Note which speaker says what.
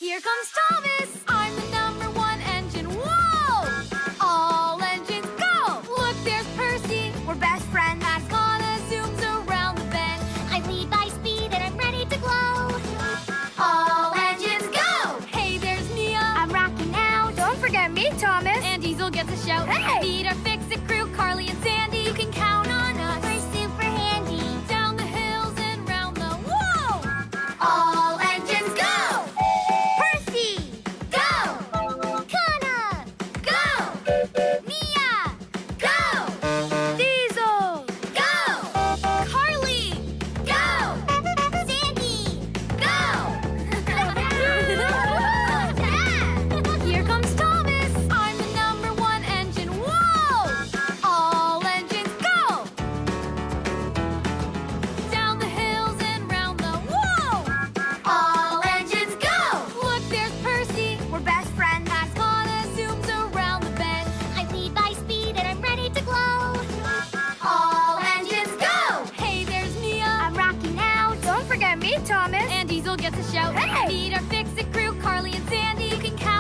Speaker 1: Here comes Thomas! I'm the #1 engine. Whoa! All engines go! Look, there's Percy. We're best friends. Ascona zooms around the bend.
Speaker 2: I lead by speed and I'm ready to glow.
Speaker 1: All engines go! Hey, there's Mia.
Speaker 2: I'm rocking out.
Speaker 1: Don't forget me, Thomas. And Diesel gets a shout.
Speaker 2: Hey!
Speaker 1: Meet our fix-it crew, Carly and Sandy. You can count on us.
Speaker 2: We're super handy.
Speaker 1: Down the hills and round the whoa! All engines go!
Speaker 2: Percy,
Speaker 1: Go!
Speaker 2: Kana,
Speaker 1: Go!
Speaker 2: Mia,
Speaker 1: Go!
Speaker 2: Diesel,
Speaker 1: Go! Carly! Go!
Speaker 2: Sandy.
Speaker 1: Go! Here comes Thomas! I'm the #1 engine. Whoa! All engines go! Down the hills and round the whoa! All engines go! Look, there's Percy. We're best friends. Ascona zooms around the bend.
Speaker 2: I lead by speed and I'm ready to glow.
Speaker 1: All engines go! Hey, there's Mia.
Speaker 2: I'm rocking out.
Speaker 1: Don't forget me, Thomas. And Diesel gets a shout.
Speaker 2: Hey!
Speaker 1: Meet our fix-it crew, Carly and Sandy. You can count